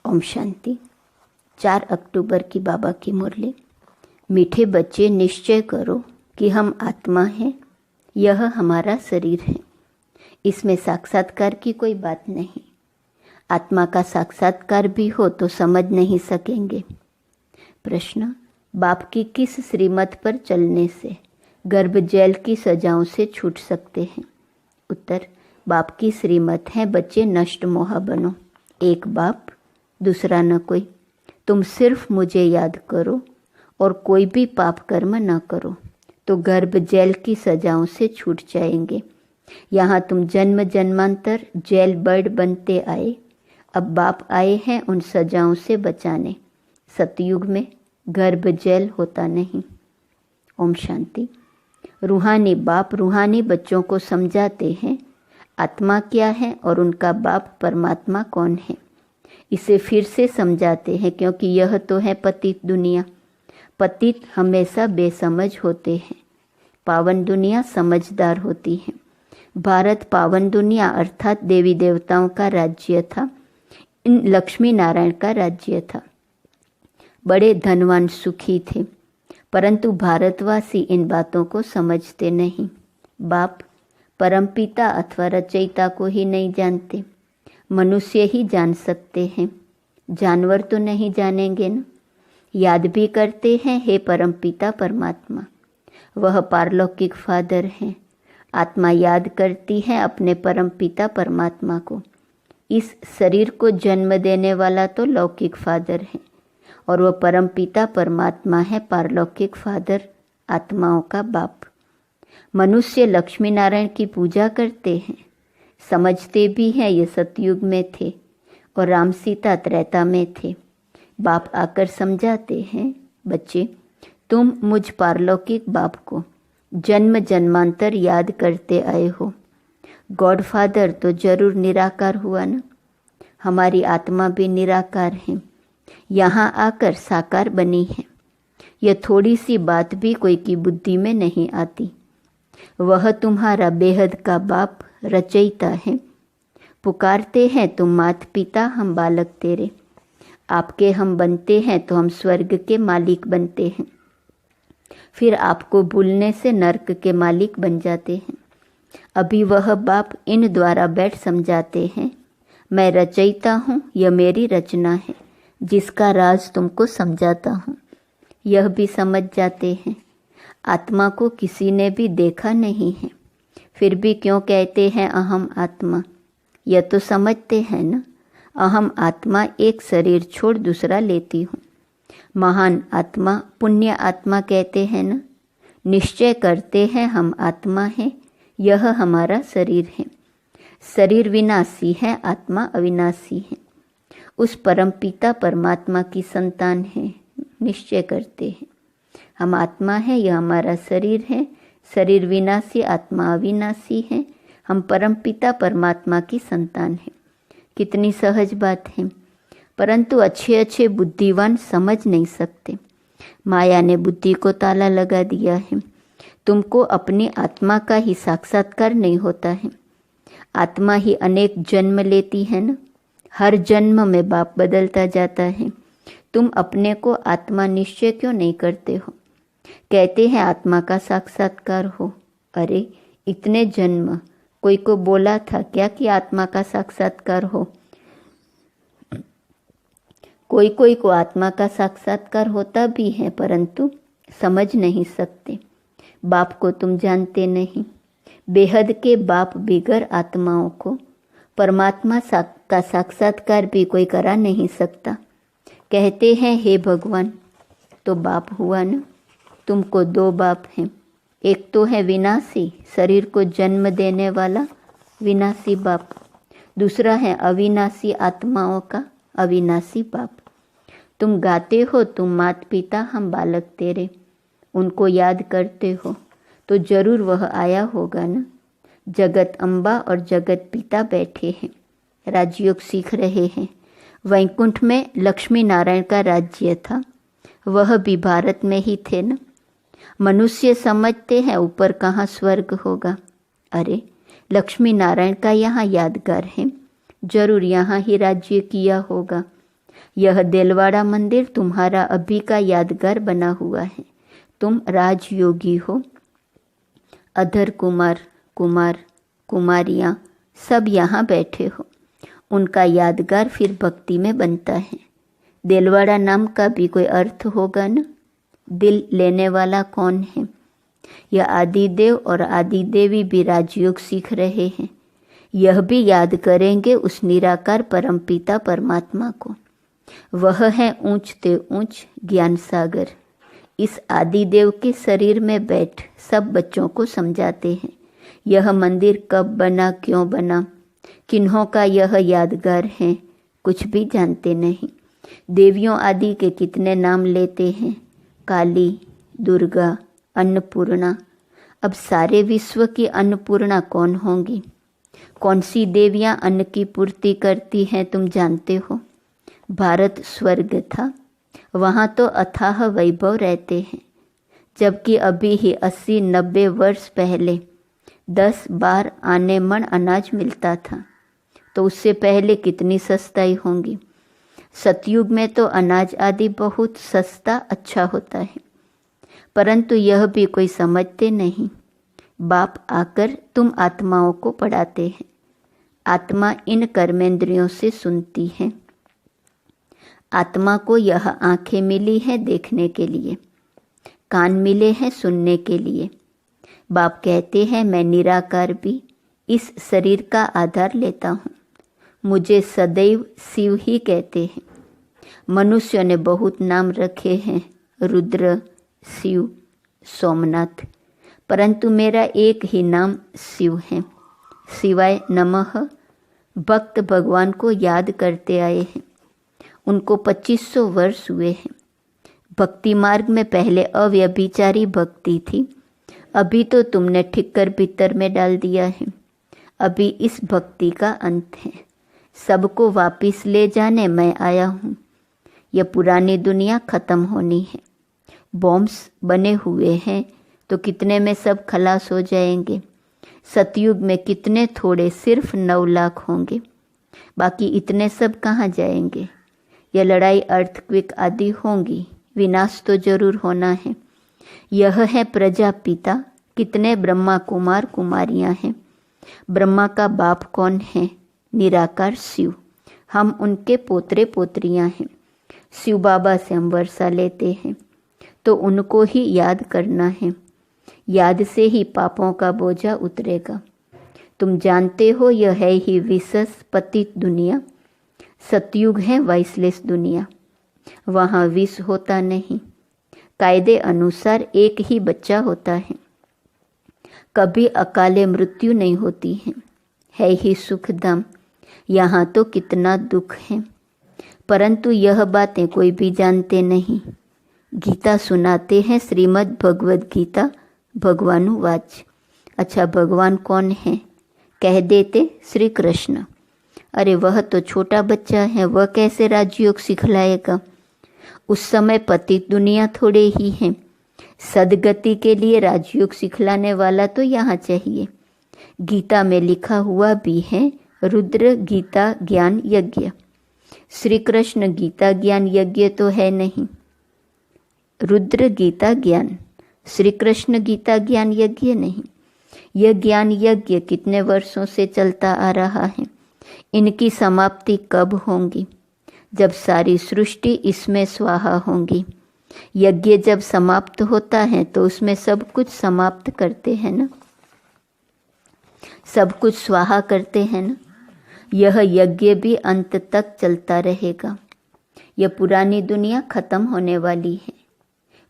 ओम शांति। 4 अक्टूबर की बाबा की मुरली। मीठे बच्चे, निश्चय करो कि हम आत्मा हैं, यह हमारा शरीर है। इसमें साक्षात्कार की कोई बात नहीं। आत्मा का साक्षात्कार भी हो तो समझ नहीं सकेंगे। प्रश्न, बाप की किस श्रीमत पर चलने से गर्भ जेल की सजाओं से छूट सकते हैं? उत्तर, बाप की श्रीमत है, बच्चे नष्ट मोह बनो। एक बाप, दूसरा न कोई। तुम सिर्फ मुझे याद करो और कोई भी पाप कर्म न करो तो गर्भ जेल की सजाओं से छूट जाएंगे। यहाँ तुम जन्म जन्मांतर जेल बर्ड बनते आए, अब बाप आए हैं उन सजाओं से बचाने। सतयुग में गर्भ जेल होता नहीं। ओम शांति। रूहानी बाप रूहानी बच्चों को समझाते हैं आत्मा क्या है और उनका बाप परमात्मा कौन है। इसे फिर से समझाते हैं क्योंकि यह तो है पतित दुनिया। पतित हमेशा बेसमझ होते हैं, पावन दुनिया समझदार होती है। भारत पावन दुनिया अर्थात देवी देवताओं का राज्य था, इन लक्ष्मी नारायण का राज्य था। बड़े धनवान सुखी थे, परंतु भारतवासी इन बातों को समझते नहीं। बाप परमपिता अथवा रचयिता को ही नहीं जानते। मनुष्य ही जान सकते हैं, जानवर तो नहीं जानेंगे न। याद भी करते हैं हे परमपिता परमात्मा, वह पारलौकिक फादर हैं। आत्मा याद करती है अपने परमपिता परमात्मा को। इस शरीर को जन्म देने वाला तो लौकिक फादर है और वह परमपिता परमात्मा है, पारलौकिक फादर, आत्माओं का बाप। मनुष्य लक्ष्मी नारायण की पूजा करते हैं, समझते भी हैं ये सतयुग में थे और राम सीता त्रेता में थे। बाप आकर समझाते हैं बच्चे, तुम मुझ पारलौकिक बाप को जन्म जन्मांतर याद करते आए हो। गॉड फादर तो जरूर निराकार हुआ ना। हमारी आत्मा भी निराकार है, यहाँ आकर साकार बनी है। यह थोड़ी सी बात भी कोई की बुद्धि में नहीं आती। वह तुम्हारा बेहद का बाप रचयिता है। पुकारते हैं तुम मात पिता, हम बालक तेरे। आपके हम बनते हैं तो हम स्वर्ग के मालिक बनते हैं, फिर आपको भूलने से नर्क के मालिक बन जाते हैं। अभी वह बाप इन द्वारा बैठ समझाते हैं, मैं रचयिता हूँ, यह मेरी रचना है, जिसका राज तुमको समझाता हूँ। यह भी समझ जाते हैं आत्मा को किसी ने भी देखा नहीं है, फिर भी क्यों कहते हैं अहम आत्मा। यह तो समझते हैं ना, अहम आत्मा एक शरीर छोड़ दूसरा लेती हूँ। महान आत्मा, पुण्य आत्मा कहते हैं ना। निश्चय करते हैं हम आत्मा हैं, यह हमारा शरीर है। शरीर विनाशी है, आत्मा अविनाशी है। उस परमपिता परमात्मा की संतान है। निश्चय करते हैं हम आत्मा है, यह हमारा शरीर है। शरीर विनाशी, आत्मा अविनाशी है। हम परमपिता परमात्मा की संतान है। कितनी सहज बात है, परंतु अच्छे अच्छे बुद्धिवान समझ नहीं सकते। माया ने बुद्धि को ताला लगा दिया है। तुमको अपनी आत्मा का ही साक्षात्कार नहीं होता है। आत्मा ही अनेक जन्म लेती है ना, हर जन्म में बाप बदलता जाता है। तुम अपने को आत्मा निश्चय क्यों नहीं करते हो? कहते हैं आत्मा का साक्षात्कार हो। अरे इतने जन्म कोई को बोला था क्या कि आत्मा का साक्षात्कार हो? कोई कोई को आत्मा का साक्षात्कार होता भी है, परंतु समझ नहीं सकते। बाप को तुम जानते नहीं। बेहद के बाप बिगर आत्माओं को परमात्मा का साक्षात्कार भी कोई करा नहीं सकता। कहते हैं हे भगवान, तो बाप हुआ ना। तुमको 2 बाप हैं, एक तो है विनाशी, शरीर को जन्म देने वाला विनाशी बाप। दूसरा है अविनाशी, आत्माओं का अविनाशी बाप। तुम गाते हो तुम मात पिता, हम बालक तेरे। उनको याद करते हो तो जरूर वह आया होगा ना। जगत अम्बा और जगत पिता बैठे हैं, राजयोग सीख रहे हैं। वैकुंठ में लक्ष्मी नारायण का राज्य था, वह भी भारत में ही थे ना। मनुष्य समझते हैं ऊपर कहाँ स्वर्ग होगा। अरे लक्ष्मी नारायण का यहाँ यादगार है, जरूर यहाँ ही राज्य किया होगा। यह देलवाड़ा मंदिर तुम्हारा अभी का यादगार बना हुआ है। तुम राजयोगी हो। अधर कुमार, कुमार, कुमारियाँ सब यहाँ बैठे हो। उनका यादगार फिर भक्ति में बनता है। देलवाड़ा नाम का भी कोई अर्थ होगा न। दिल लेने वाला कौन है? यह आदिदेव और आदिदेवी भी राजयोग सीख रहे हैं। यह भी याद करेंगे उस निराकार परमपिता परमात्मा को। वह है ऊंचते ऊंच ज्ञान सागर। इस आदिदेव के शरीर में बैठ सब बच्चों को समझाते हैं यह मंदिर कब बना, क्यों बना, किन्हों का यह यादगार है, कुछ भी जानते नहीं। देवियों आदि के कितने नाम लेते हैं, काली, दुर्गा, अन्नपूर्णा। अब सारे विश्व की अन्नपूर्णा कौन होंगी? कौन सी देवियां अन्न की पूर्ति करती हैं तुम जानते हो? भारत स्वर्ग था, वहाँ तो अथाह वैभव रहते हैं। जबकि अभी ही 80-90 वर्ष पहले 10-12 आने मन अनाज मिलता था, तो उससे पहले कितनी सस्ताई होंगी। सतयुग में तो अनाज आदि बहुत सस्ता अच्छा होता है, परंतु यह भी कोई समझते नहीं। बाप आकर तुम आत्माओं को पढ़ाते हैं। आत्मा इन कर्मेंद्रियों से सुनती है। आत्मा को यह आंखें मिली हैं देखने के लिए, कान मिले हैं सुनने के लिए। बाप कहते हैं मैं निराकार भी इस शरीर का आधार लेता हूँ। मुझे सदैव शिव ही कहते हैं। मनुष्यों ने बहुत नाम रखे हैं, रुद्र, शिव, सोमनाथ, परंतु मेरा एक ही नाम शिव है। शिवाय नमः। भक्त भगवान को याद करते आए हैं। उनको 2500 वर्ष हुए हैं। भक्ति मार्ग में पहले अव्यभिचारी भक्ति थी, अभी तो तुमने ठिक्कर भीतर में डाल दिया है। अभी इस भक्ति का अंत है। सबको वापिस ले जाने मैं आया हूँ। यह पुरानी दुनिया खत्म होनी है। बॉम्ब्स बने हुए हैं तो कितने में सब खलास हो जाएंगे। सतयुग में कितने थोड़े, सिर्फ 9 लाख होंगे, बाकी इतने सब कहाँ जाएंगे। यह लड़ाई अर्थक्वेक आदि होंगी, विनाश तो जरूर होना है। यह है प्रजापिता। कितने ब्रह्मा कुमार कुमारियां हैं। ब्रह्मा का बाप कौन है? निराकार शिव। हम उनके पोतरे पोतरियां हैं। शिव बाबा से हम वर्षा लेते हैं, तो उनको ही याद करना है। याद से ही पापों का बोझा उतरेगा। तुम जानते हो यह है ही विशेष पतित दुनिया। सतयुग है वाइसलेस दुनिया। वहाँ विष होता नहीं। कायदे अनुसार एक ही बच्चा होता है। कभी अकाले मृत्यु नहीं होती है ही सुखधाम। यहाँ तो कितना दुख है, परंतु यह बातें कोई भी जानते नहीं। गीता सुनाते हैं, श्रीमद् भगवद गीता भगवानुवाच। अच्छा, भगवान कौन है? कह देते श्री कृष्ण। अरे वह तो छोटा बच्चा है, वह कैसे राजयोग सिखलाएगा। उस समय पतित दुनिया थोड़े ही हैं। सदगति के लिए राजयोग सिखलाने वाला तो यहाँ चाहिए। गीता में लिखा हुआ भी है, रुद्र गीता ज्ञान यज्ञ। श्री कृष्ण गीता ज्ञान यज्ञ तो है नहीं। रुद्र गीता ज्ञान, श्री कृष्ण गीता ज्ञान यज्ञ नहीं। यह ज्ञान यज्ञ कितने वर्षों से चलता आ रहा है। इनकी समाप्ति कब होंगी? जब सारी सृष्टि इसमें स्वाहा होंगी। यज्ञ जब समाप्त होता है तो उसमें सब कुछ समाप्त करते हैं ना, सब कुछ स्वाहा करते हैं ना। यह यज्ञ भी अंत तक चलता रहेगा। यह पुरानी दुनिया खत्म होने वाली है।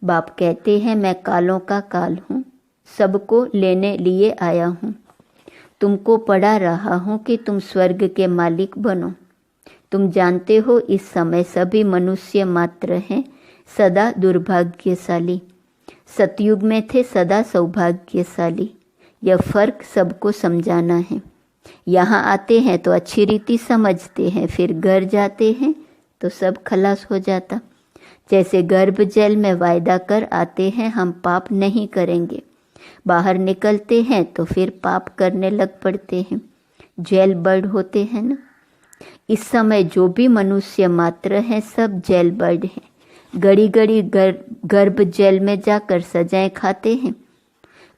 बाप कहते हैं मैं कालों का काल हूँ, सबको लेने लिए आया हूँ। तुमको पढ़ा रहा हूँ कि तुम स्वर्ग के मालिक बनो। तुम जानते हो इस समय सभी मनुष्य मात्र हैं सदा दुर्भाग्यशाली। सतयुग में थे सदा सौभाग्यशाली। यह फर्क सबको समझाना है। यहाँ आते हैं तो अच्छी रीति समझते हैं, फिर घर जाते हैं तो सब खलास हो जाता। जैसे गर्भ जल में वायदा कर आते हैं हम पाप नहीं करेंगे, बाहर निकलते हैं तो फिर पाप करने लग पड़ते हैं। जेल बर्ड होते हैं ना, इस समय जो भी मनुष्य मात्र हैं सब जेल बर्ड हैं। घड़ी घड़ी गर्भ जेल में जाकर सजाएं खाते हैं।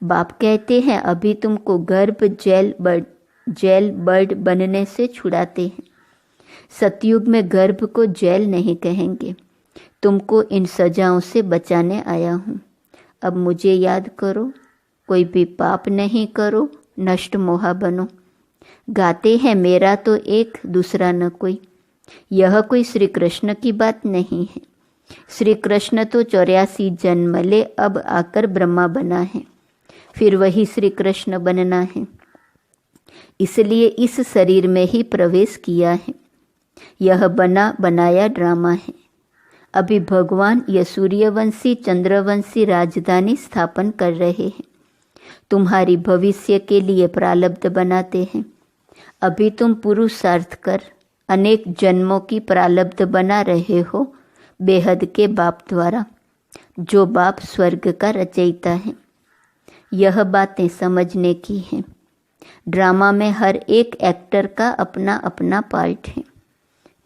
बाप कहते हैं अभी तुमको गर्भ जेल बर्ड बनने से छुड़ाते हैं। सतयुग में गर्भ को जेल नहीं कहेंगे। तुमको इन सजाओं से बचाने आया हूँ। अब मुझे याद करो, कोई भी पाप नहीं करो, नष्ट मोहा बनो। गाते हैं मेरा तो एक दूसरा न कोई। यह कोई श्री कृष्ण की बात नहीं है। श्री कृष्ण तो 84 जन्म ले अब आकर ब्रह्मा बना है, फिर वही श्री कृष्ण बनना है, इसलिए इस शरीर में ही प्रवेश किया है। यह बना बनाया ड्रामा है। अभी भगवान यह सूर्यवंशी चंद्रवंशी राजधानी स्थापन कर रहे हैं। तुम्हारी भविष्य के लिए प्रारब्ध बनाते हैं। अभी तुम पुरुषार्थ कर अनेक जन्मों की प्रारब्ध बना रहे हो बेहद के बाप द्वारा, जो बाप स्वर्ग का रचयिता है। यह बातें समझने की हैं। ड्रामा में हर एक एक्टर का अपना अपना पार्ट है।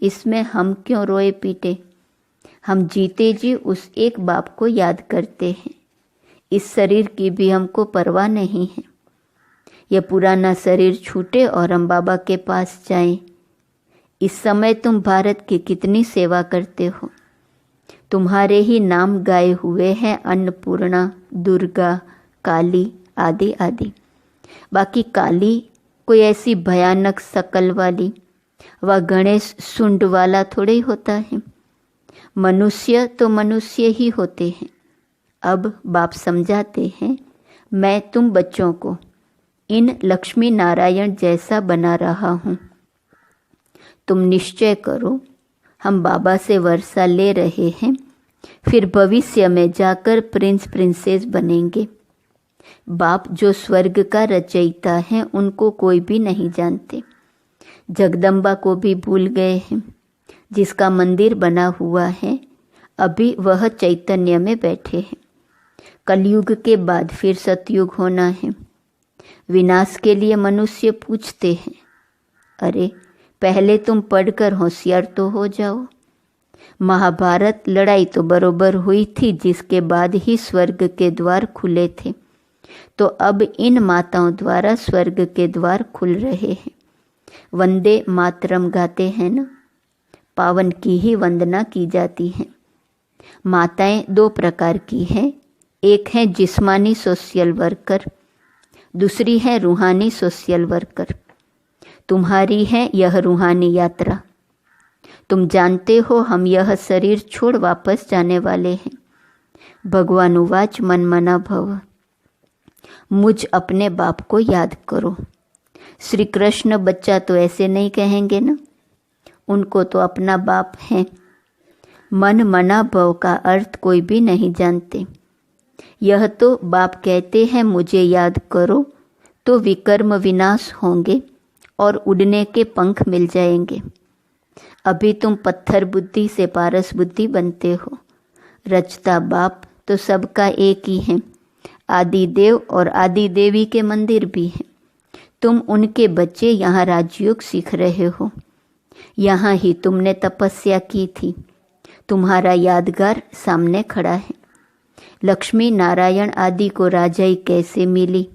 इसमें हम क्यों रोए पीटे? हम जीते जी उस एक बाप को याद करते हैं। इस शरीर की भी हमको परवाह नहीं है। यह पुराना शरीर छूटे और हम बाबा के पास जाएं। इस समय तुम भारत की कितनी सेवा करते हो। तुम्हारे ही नाम गाए हुए हैं अन्नपूर्णा, दुर्गा, काली आदि आदि। बाकी काली कोई ऐसी भयानक शकल वाली व गणेश सुंड वाला थोड़े ही होता है। मनुष्य तो मनुष्य ही होते हैं। अब बाप समझाते हैं, मैं तुम बच्चों को इन लक्ष्मी नारायण जैसा बना रहा हूँ। तुम निश्चय करो, हम बाबा से वर्षा ले रहे हैं, फिर भविष्य में जाकर प्रिंस प्रिंसेस बनेंगे। बाप जो स्वर्ग का रचयिता है उनको कोई भी नहीं जानते। जगदम्बा को भी भूल गए हैं। जिसका मंदिर बना हुआ है अभी वह चैतन्य में बैठे हैं। कलयुग के बाद फिर सतयुग होना है। विनाश के लिए मनुष्य पूछते हैं, अरे पहले तुम पढ़कर होशियार तो हो जाओ। महाभारत लड़ाई तो बरोबर हुई थी, जिसके बाद ही स्वर्ग के द्वार खुले थे। तो अब इन माताओं द्वारा स्वर्ग के द्वार खुल रहे हैं। वंदे मातरम गाते हैं ना, पावन की ही वंदना की जाती है। माताएं दो प्रकार की हैं, एक है जिस्मानी सोशल वर्कर, दूसरी है रूहानी सोशल वर्कर। तुम्हारी है यह रूहानी यात्रा। तुम जानते हो हम यह शरीर छोड़ वापस जाने वाले हैं। भगवान उवाच मन मना भव। मुझ अपने बाप को याद करो। श्री कृष्ण बच्चा तो ऐसे नहीं कहेंगे ना, उनको तो अपना बाप है। मन मना भव का अर्थ कोई भी नहीं जानते। यह तो बाप कहते हैं मुझे याद करो तो विकर्म विनाश होंगे और उड़ने के पंख मिल जाएंगे। अभी तुम पत्थर बुद्धि से पारस बुद्धि बनते हो। रचता बाप तो सबका एक ही है। आदि देव और आदि देवी के मंदिर भी हैं। तुम उनके बच्चे यहाँ राजयोग सीख रहे हो। यहाँ ही तुमने तपस्या की थी। तुम्हारा यादगार सामने खड़ा है। लक्ष्मी नारायण आदि को राजाई कैसे मिली,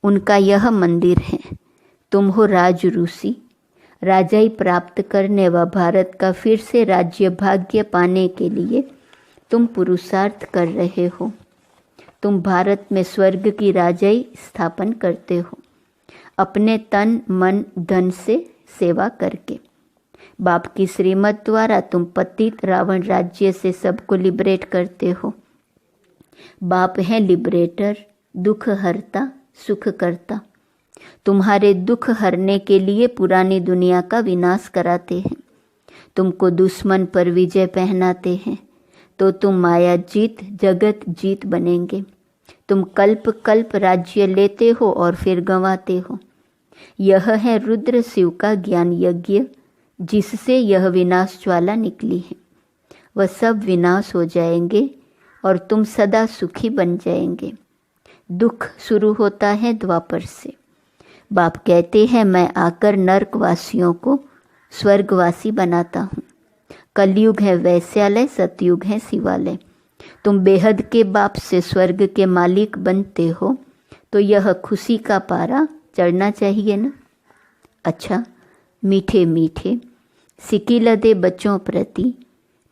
उनका यह मंदिर है। तुम हो राज ऋषि। राजाई प्राप्त करने व भारत का फिर से राज्य भाग्य पाने के लिए तुम पुरुषार्थ कर रहे हो। तुम भारत में स्वर्ग की राजाई स्थापन करते हो, अपने तन मन धन से सेवा करके। बाप की श्रीमत द्वारा तुम पतित रावण राज्य से सबको लिबरेट करते हो। बाप है लिबरेटर, दुख हरता, सुख करता। तुम्हारे दुख हरने के लिए पुरानी दुनिया का विनाश कराते हैं। तुमको दुश्मन पर विजय पहनाते हैं तो तुम माया जीत जगत जीत बनेंगे। तुम कल्प कल्प राज्य लेते हो और फिर गंवाते हो। यह है रुद्र शिव का ज्ञान यज्ञ, जिससे यह विनाश ज्वाला निकली है। वह सब विनाश हो जाएंगे और तुम सदा सुखी बन जाएंगे। दुख शुरू होता है द्वापर से। बाप कहते हैं मैं आकर नरकवासियों को स्वर्गवासी बनाता हूँ। कलयुग है वैश्यालय, सतयुग है शिवालय। तुम बेहद के बाप से स्वर्ग के मालिक बनते हो, तो यह खुशी का पारा चढ़ना चाहिए ना। अच्छा, मीठे मीठे सिकिलदे बच्चों प्रति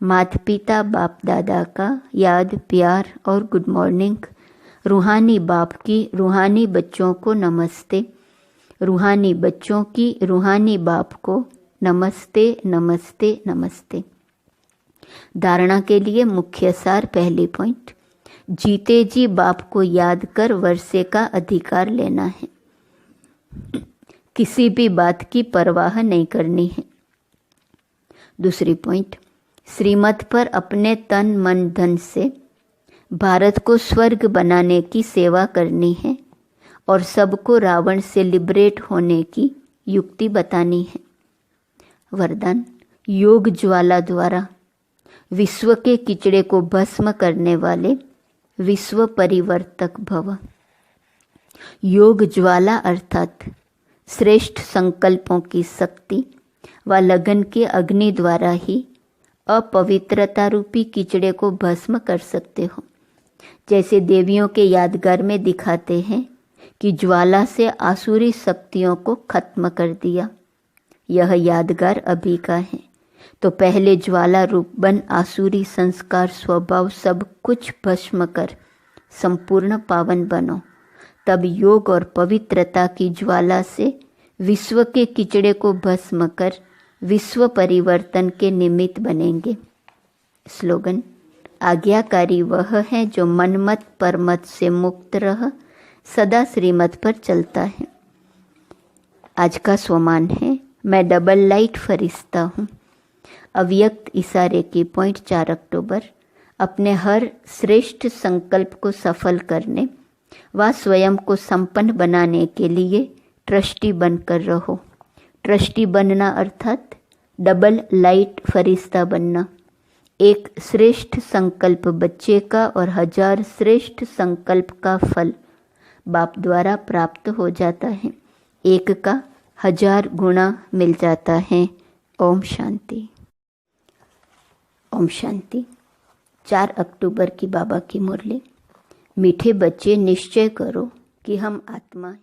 माता पिता बाप दादा का याद, प्यार और गुड मॉर्निंग। रूहानी बाप की रूहानी बच्चों को नमस्ते। रूहानी बच्चों की रूहानी बाप को नमस्ते नमस्ते नमस्ते। धारणा के लिए मुख्य सार, पहली पॉइंट, जीते जी बाप को याद कर वर्षे का अधिकार लेना है। किसी भी बात की परवाह नहीं करनी है। दूसरी पॉइंट, श्रीमत पर अपने तन मन धन से भारत को स्वर्ग बनाने की सेवा करनी है और सबको रावण से लिबरेट होने की युक्ति बतानी है। वरदान, योग ज्वाला द्वारा विश्व के किचड़े को भस्म करने वाले विश्व परिवर्तक भव। योग ज्वाला अर्थात श्रेष्ठ संकल्पों की शक्ति व लगन के अग्नि द्वारा ही अपवित्रता रूपी किचड़े को भस्म कर सकते हो। जैसे देवियों के यादगार में दिखाते हैं कि ज्वाला से आसुरी शक्तियों को खत्म कर दिया। यह यादगार अभी का है। तो पहले ज्वाला रूप बन आसुरी संस्कार, स्वभाव सब कुछ भस्म कर संपूर्ण पावन बनो। तब योग और पवित्रता की ज्वाला से विश्व के किचड़े को भस्म कर विश्व परिवर्तन के निमित्त बनेंगे। स्लोगन, आज्ञाकारी वह है जो मनमत परमत से मुक्त रह सदा श्रीमत पर चलता है। आज का स्वमान है, मैं डबल लाइट फरिश्ता हूँ। अव्यक्त इशारे की पॉइंट 4 अक्टूबर। अपने हर श्रेष्ठ संकल्प को सफल करने व स्वयं को संपन्न बनाने के लिए ट्रस्टी बनकर रहो। ट्रस्टी बनना अर्थात डबल लाइट फरिश्ता बनना। एक श्रेष्ठ संकल्प बच्चे का और 1000 श्रेष्ठ संकल्प का फल बाप द्वारा प्राप्त हो जाता है। एक का 1000 गुना मिल जाता है। ओम शांति। ओम शांति। 4 अक्टूबर की बाबा की मुरली। मीठे बच्चे, निश्चय करो कि हम आत्मा हैं।